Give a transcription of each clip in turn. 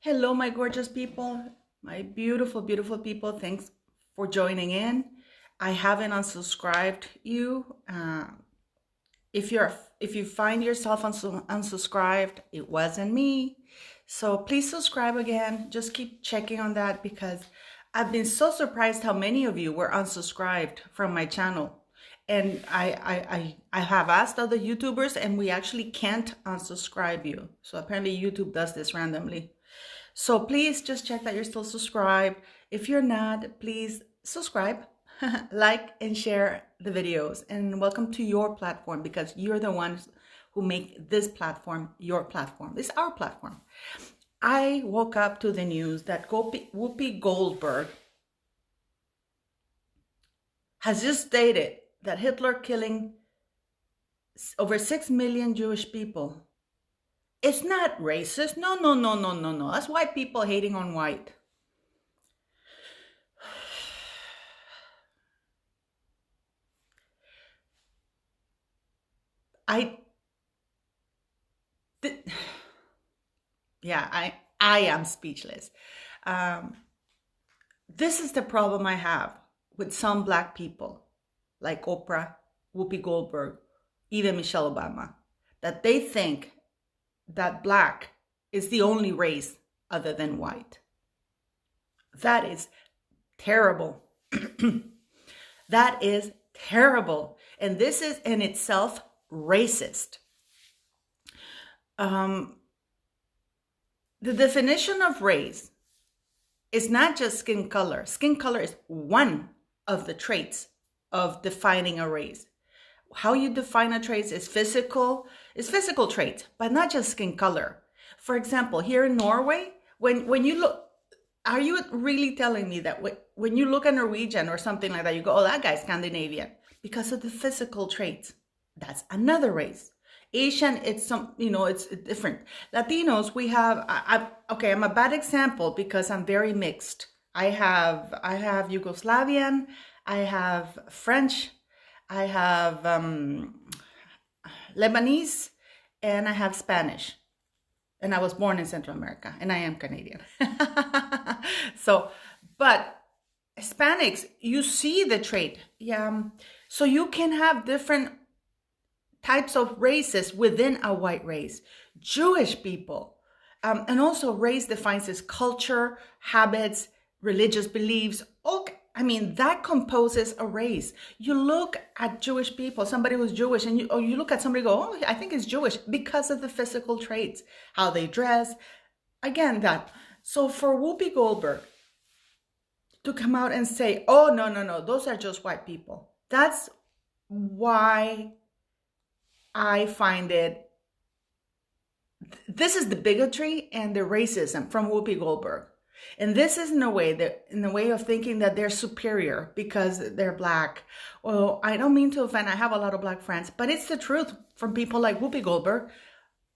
Hello, my gorgeous people, my beautiful, beautiful people. Thanks for joining in. I haven't unsubscribed you. If you find yourself unsubscribed, it wasn't me. So please subscribe again. Just keep checking on that because I've been so surprised how many of you were unsubscribed from my channel. And I have asked other YouTubers and we actually can't unsubscribe you. So apparently YouTube does this randomly. So please just check that you're still subscribed. If you're not, please subscribe, like, and share the videos. And welcome to your platform because you're the ones who make this platform your platform. This is our platform. I woke up to the news that Whoopi Goldberg has just stated that Hitler killing over 6 million Jewish people. It's not racist. No. That's white people hating on white. I am speechless. This is the problem I have with some black people like Oprah, Whoopi Goldberg, even Michelle Obama, that they think that black is the only race other than white. That is terrible. That is terrible. And this is in itself racist. The definition of race is not just skin color. Skin color is one of the traits of defining a race. How you define a trait is physical traits, but not just skin color. For example, here in Norway, when you look, are you really telling me that when you look at Norwegian or something like that, you go, oh, that guy's Scandinavian because of the physical traits? That's another race. Asian, it's it's different. Latinos, we have, I'm a bad example because I'm very mixed. I have Yugoslavian, I have French, I have Lebanese, and I have Spanish. And I was born in Central America, and I am Canadian. So, but Hispanics, you see the trait. Yeah. So you can have different types of races within a white race. Jewish people, and also race defines as culture, habits, religious beliefs. Okay. I mean, that composes a race. You look at Jewish people, somebody who's Jewish, and you look at somebody, go, oh, I think it's Jewish because of the physical traits, how they dress. Again, that. So for Whoopi Goldberg to come out and say, oh, no, those are just white people. That's why I find it, this is the bigotry and the racism from Whoopi Goldberg. And this is in a way of thinking that they're superior because they're black. Well, I don't mean to offend. I have a lot of black friends, but it's the truth from people like Whoopi Goldberg,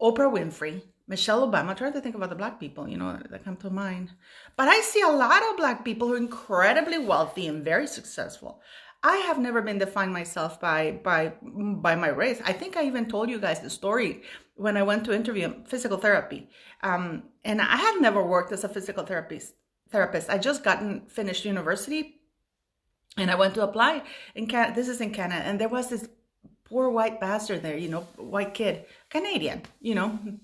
Oprah Winfrey, Michelle Obama. I try to think about the black people, that come to mind. But I see a lot of black people who are incredibly wealthy and very successful. I have never been defined myself by my race. I think I even told you guys the story when I went to interview physical therapy. And I had never worked as a physical therapist. I just finished university and I went to apply in Canada. This is in Canada. And there was this poor white bastard there, white kid, Canadian,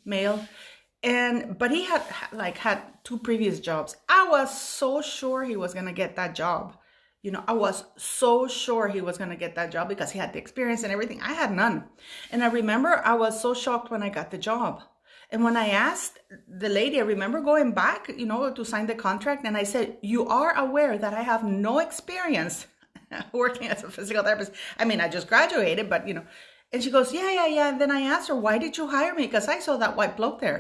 male. But he had 2 previous jobs. I was so sure he was going to get that job. I was so sure he was going to get that job because he had the experience and everything. I had none. And I remember I was so shocked when I got the job. And when I asked the lady, I remember going back, to sign the contract. And I said, you are aware that I have no experience working as a physical therapist. I mean, I just graduated, but, and she goes, yeah. And then I asked her, why did you hire me? Because I saw that white bloke there,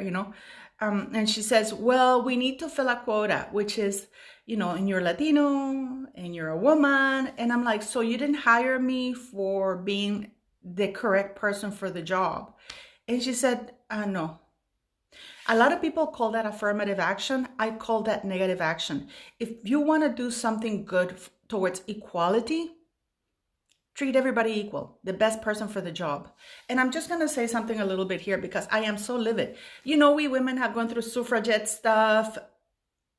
and she says, well, we need to fill a quota, which is, and you're Latino and you're a woman. And I'm like, so you didn't hire me for being the correct person for the job? And she said, no. A lot of people call that affirmative action. I call that negative action. If you want to do something good towards equality, treat everybody equal, the best person for the job. And I'm just going to say something a little bit here because I am so livid. You know, we women have gone through suffragette stuff.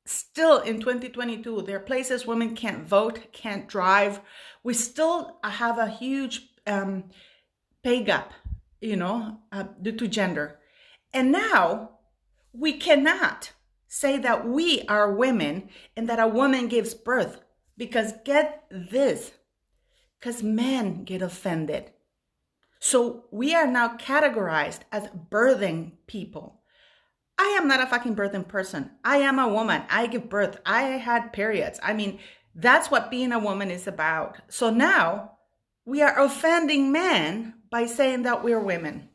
Still in 2022, there are places women can't vote, can't drive. We still have a huge pay gap, you know, due to gender. And now we cannot say that we are women and that a woman gives birth, because get this, because men get offended. So we are now categorized as birthing people. I am not a fucking birthing person. I am a woman. I give birth. I had periods. I mean, that's what being a woman is about. So now we are offending men by saying that we're women.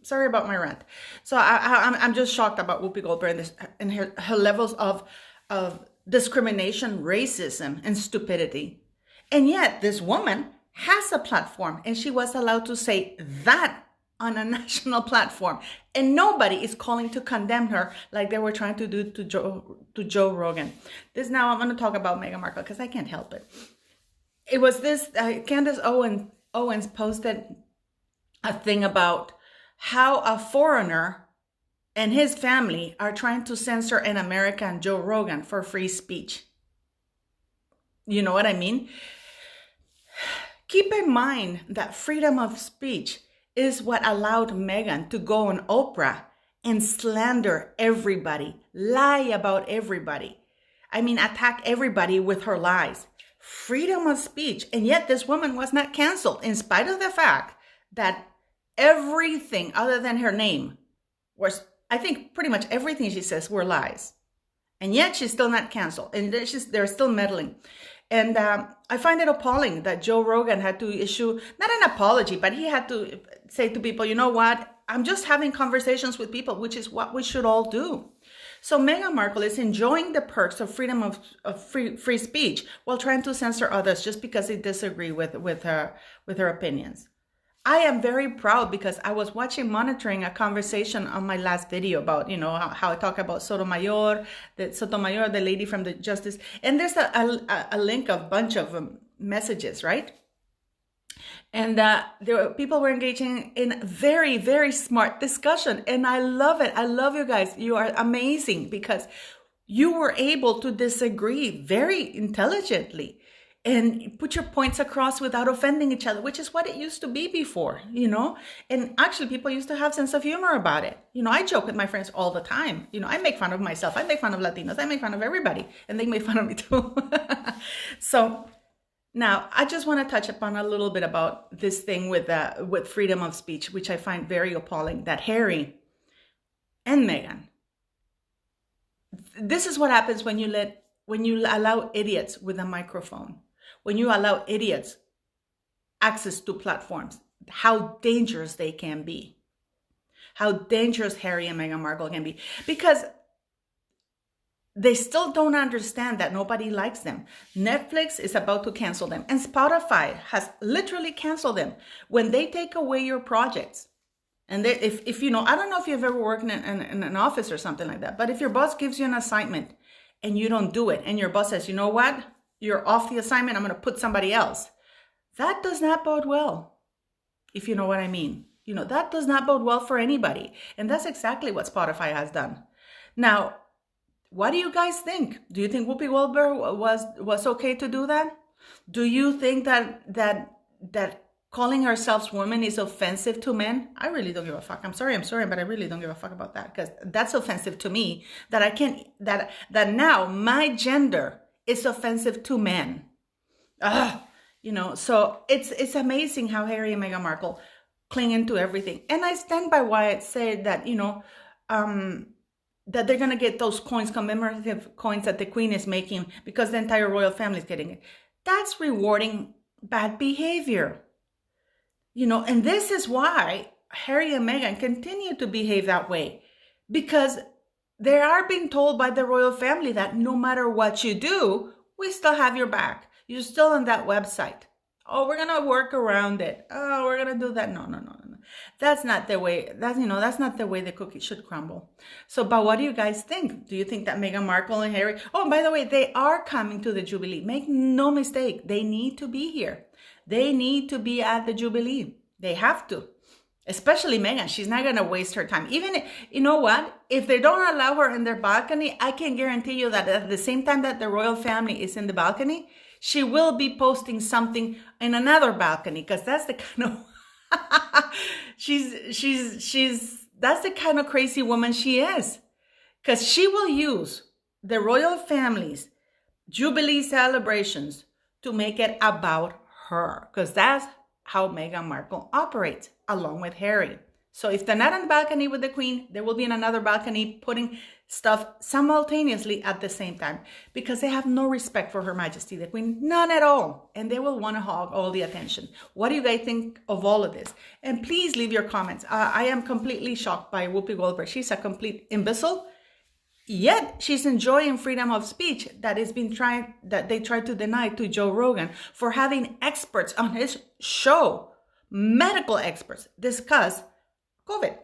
Sorry about my rant. So I'm just shocked about Whoopi Goldberg and her levels of discrimination, racism, and stupidity. And yet this woman has a platform and she was allowed to say that on a national platform. And nobody is calling to condemn her like they were trying to do to Joe Rogan. Now I'm going to talk about Meghan Markle because I can't help it. It was this, Candace Owens posted a thing about how a foreigner and his family are trying to censor an American, Joe Rogan, for free speech. You know what I mean? Keep in mind that freedom of speech is what allowed Meghan to go on Oprah and slander everybody, lie about everybody. I mean, attack everybody with her lies. Freedom of speech. And yet this woman was not canceled in spite of the fact that everything other than her name was, I think pretty much everything she says were lies. And yet she's still not canceled. And they're still meddling. And I find it appalling that Joe Rogan had to issue, not an apology, but he had to say to people, you know what? I'm just having conversations with people, which is what we should all do. So Meghan Markle is enjoying the perks of freedom of free speech while trying to censor others just because they disagree with her opinions. I am very proud because I was monitoring a conversation on my last video about, you know, how I talk about Sotomayor, the lady from the Justice. And there's a link of a bunch of messages, right? And people were engaging in very, very smart discussion. And I love it. I love you guys. You are amazing because you were able to disagree very intelligently and put your points across without offending each other, which is what it used to be before, you know? And actually people used to have sense of humor about it. You know, I joke with my friends all the time. You know, I make fun of myself. I make fun of Latinos. I make fun of everybody. And they make fun of me too. So now I just want to touch upon a little bit about this thing with freedom of speech, which I find very appalling, that Harry and Meghan. This is what happens when you allow idiots with a microphone. When you allow idiots access to platforms, how dangerous they can be. How dangerous Harry and Meghan Markle can be. Because they still don't understand that nobody likes them. Netflix is about to cancel them. And Spotify has literally canceled them. When they take away your projects. And if you know, I don't know if you've ever worked in an office or something like that. But if your boss gives you an assignment and you don't do it, and your boss says, you know what? You're off the assignment, I'm going to put somebody else. That does not bode well, if you know what I mean. You know, that does not bode well for anybody. And that's exactly what Spotify has done. Now, what do you guys think? Do you think Whoopi Goldberg was okay to do that? Do you think that calling ourselves women is offensive to men? I really don't give a fuck. I'm sorry, but I really don't give a fuck about that, because that's offensive to me, that I can't, that now my gender is offensive to men. You know, so it's amazing how Harry and Meghan Markle cling into everything. And I stand by why I said that, you know, that they're going to get those coins, commemorative coins that the Queen is making because the entire royal family is getting it. That's rewarding bad behavior. You know, and this is why Harry and Meghan continue to behave that way, because they are being told by the royal family that no matter what you do, we still have your back. You're still on that website. Oh, we're going to work around it. Oh, we're going to do that. No. That's not the way. That's not the way the cookie should crumble. So, but what do you guys think? Do you think that Meghan Markle and Harry, oh, by the way, they are coming to the Jubilee. Make no mistake. They need to be here. They need to be at the Jubilee. They have to. Especially Meghan. She's not going to waste her time. Even, you know what? If they don't allow her in their balcony, I can guarantee you that at the same time that the royal family is in the balcony, she will be posting something in another balcony, because that's the kind of that's the kind of crazy woman she is. Because she will use the royal family's Jubilee celebrations to make it about her, because that's how Meghan Markle operates, along with Harry. So if they're not on the balcony with the Queen, they will be in another balcony putting stuff simultaneously at the same time, because they have no respect for Her Majesty the Queen, none at all. And they will want to hog all the attention. What do you guys think of all of this? And please leave your comments. I am completely shocked by Whoopi Goldberg. She's a complete imbecile. Yet she's enjoying freedom of speech that they tried to deny to Joe Rogan for having experts on his show, medical experts, discuss COVID.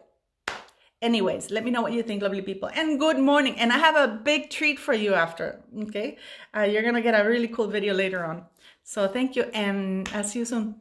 Anyways, let me know what you think, lovely people. And good morning. And I have a big treat for you after, okay? You're going to get a really cool video later on. So thank you, and I'll see you soon.